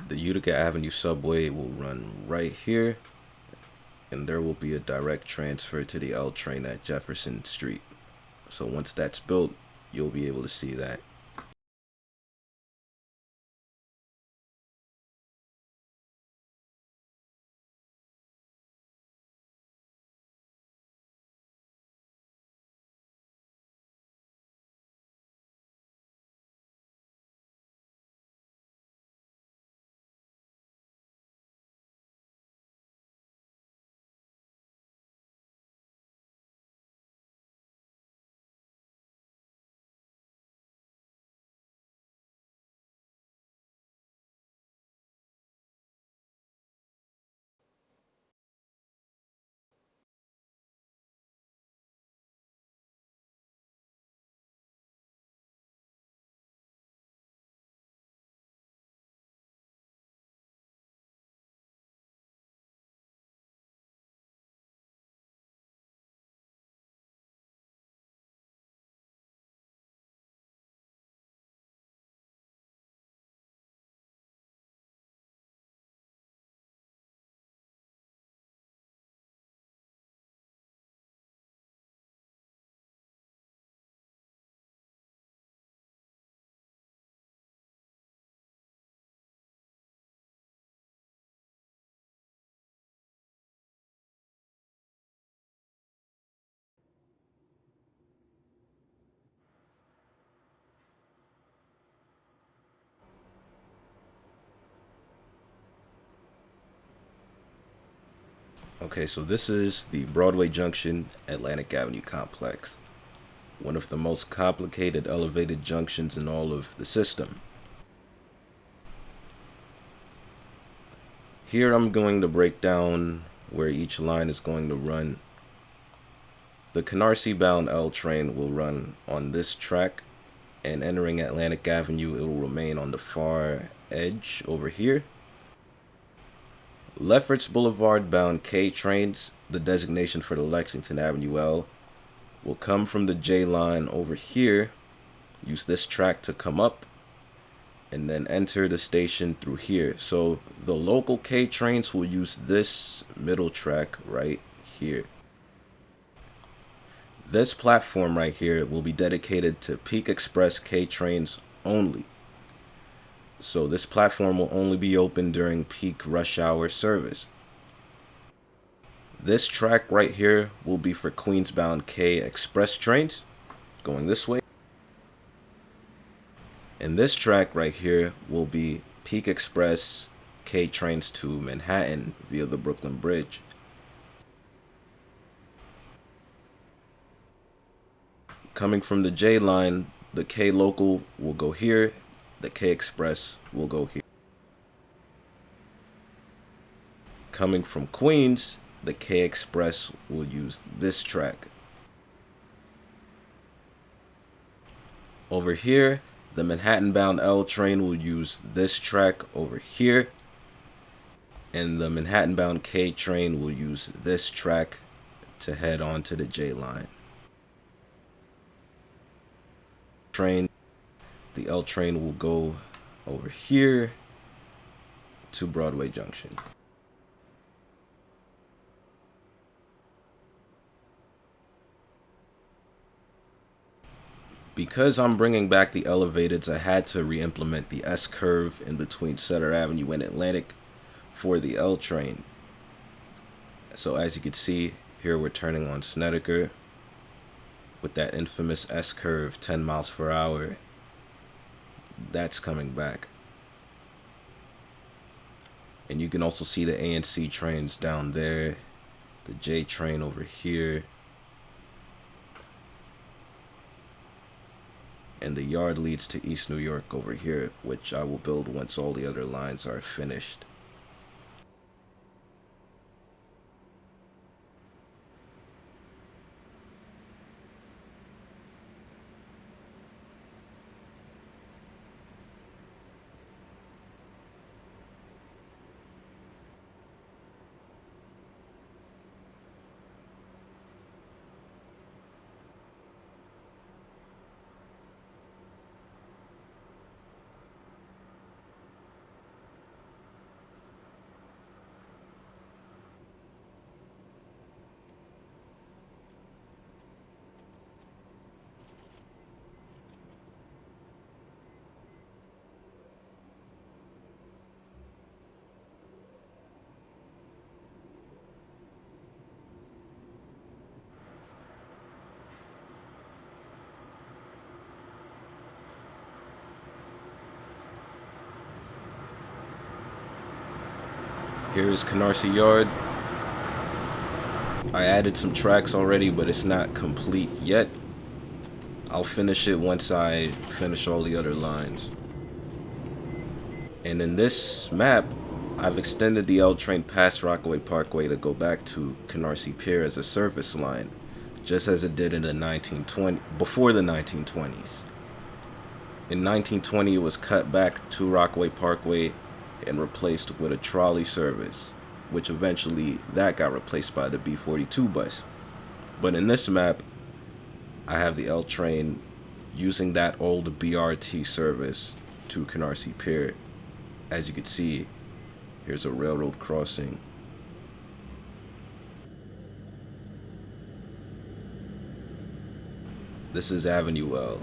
The Utica Avenue subway will run right here, and there will be a direct transfer to the L train at Jefferson Street. So once that's built, you'll be able to see that. Okay, so this is the Broadway Junction Atlantic Avenue complex, one of the most complicated elevated junctions in all of the system. Here I'm going to break down where each line is going to run. The Canarsie bound L train will run on this track, and entering Atlantic Avenue, it will remain on the far edge over here. Lefferts Boulevard bound K trains, the designation for the Lexington Avenue L, will come from the J line over here, use this track to come up, and then enter the station through here. So the local K trains will use this middle track right here. This platform right here will be dedicated to Peak Express K trains only. So this platform will only be open during peak rush hour service. This track right here will be for Queens-bound K express trains going this way. And this track right here will be Peak Express K trains to Manhattan via the Brooklyn Bridge. Coming from the J line, the K local will go here, the K express will go here. Coming from Queens, the K express will use this track. Over here, the Manhattan bound L train will use this track over here, and the Manhattan bound K train will use this track to head on to the J line. The L train will go over here to Broadway Junction. Because I'm bringing back the elevateds, I had to re-implement the S-curve in between Sutter Avenue and Atlantic for the L train. So as you can see, here we're turning on Snedeker with that infamous S-curve, 10 miles per hour. That's coming back. And you can also see the A and C trains down there, the J train over here, and the yard leads to East New York over here, which I will build once all the other lines are finished. Here's Canarsie Yard. I added some tracks already, but it's not complete yet. I'll finish it once I finish all the other lines. And in this map, I've extended the L train past Rockaway Parkway to go back to Canarsie Pier as a service line, just as it did in the 1920 before the 1920s. In 1920, it was cut back to Rockaway Parkway and replaced with a trolley service, which eventually that got replaced by the B42 bus. But in this map, I have the L train using that old BRT service to Canarsie Pier. As you can see, here's a railroad crossing. This is Avenue L.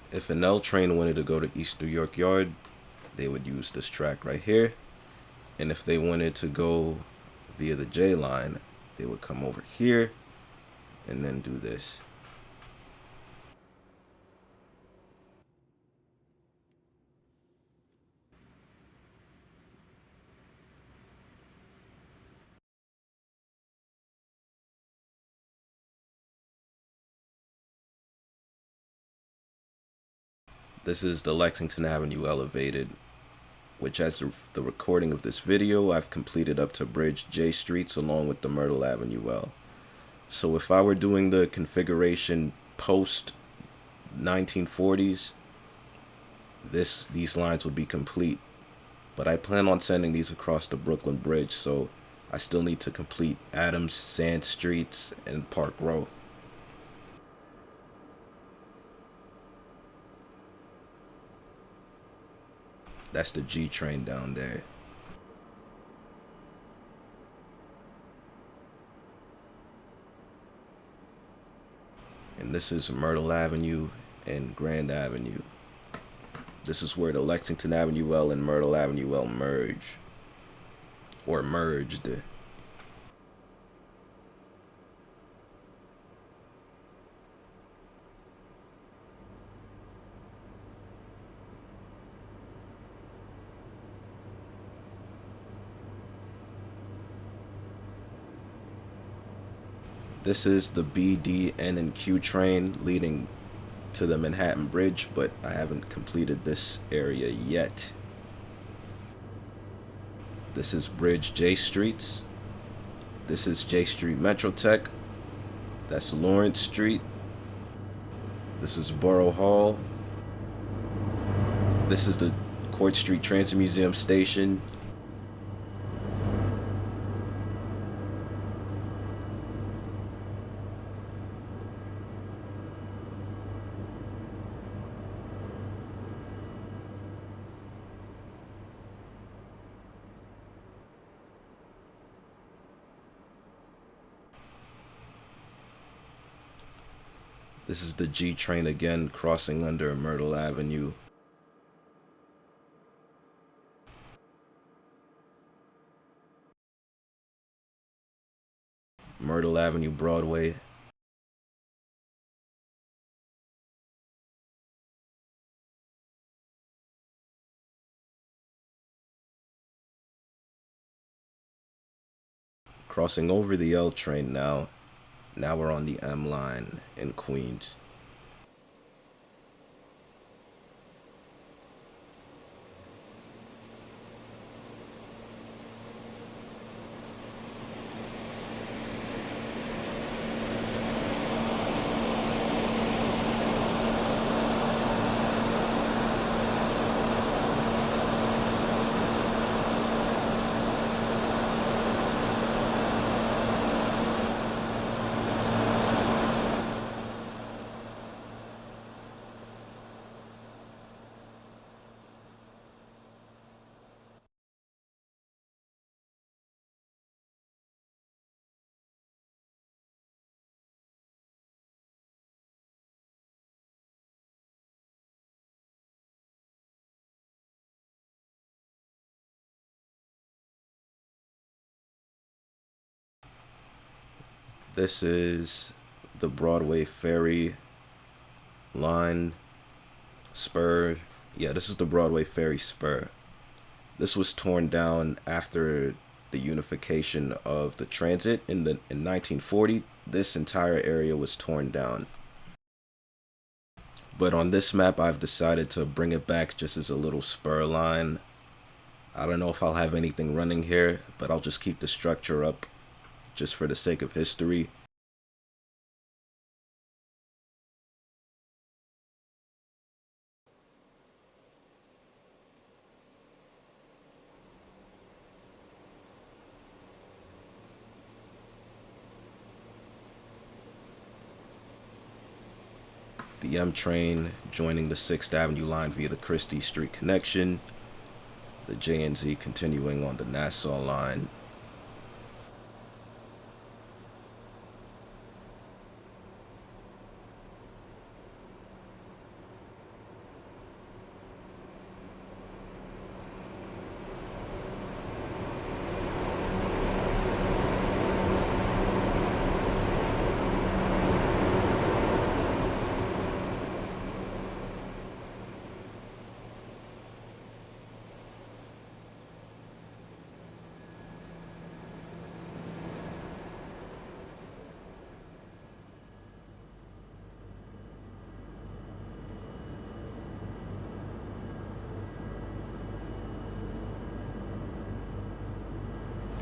If an L train wanted to go to East New York Yard, they would use this track right here. And if they wanted to go via the J line, they would come over here and then do this. This is the Lexington Avenue elevated, which as the recording of this video, I've completed up to Bridge J Streets along with the Myrtle Avenue L. So if I were doing the configuration post 1940s, these lines would be complete. But I plan on sending these across the Brooklyn Bridge, so I still need to complete Adams, Sand Streets, and Park Row. That's the G train down there. And this is Myrtle Avenue and Grand Avenue. This is where the Lexington Avenue L and Myrtle Avenue L merge. Or merged. This is the B, D, N, and Q train leading to the Manhattan Bridge, but I haven't completed this area yet. This is Bridge J Streets. This is J Street Metrotech. That's Lawrence Street. This is Borough Hall. This is the Court Street Transit Museum Station. This is the G train again, crossing under Myrtle Avenue. Myrtle Avenue, Broadway. Crossing over the L train now. Now we're on the M line in Queens. This is the Broadway ferry line spur. Yeah, this is the Broadway ferry spur. This was torn down after the unification of the transit in 1940. This entire area was torn down. But on this map, I've decided to bring it back just as a little spur line. I don't know if I'll have anything running here, but I'll just keep the structure up just for the sake of history. The M train joining the 6th Avenue line via the Christie Street connection. The J&Z continuing on the Nassau line.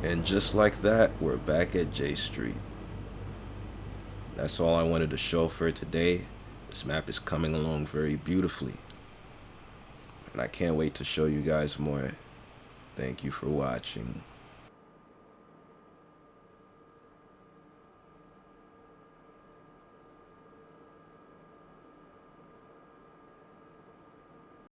And just like that, we're back at J Street. That's all I wanted to show for today. This map is coming along very beautifully. And I can't wait to show you guys more. Thank you for watching.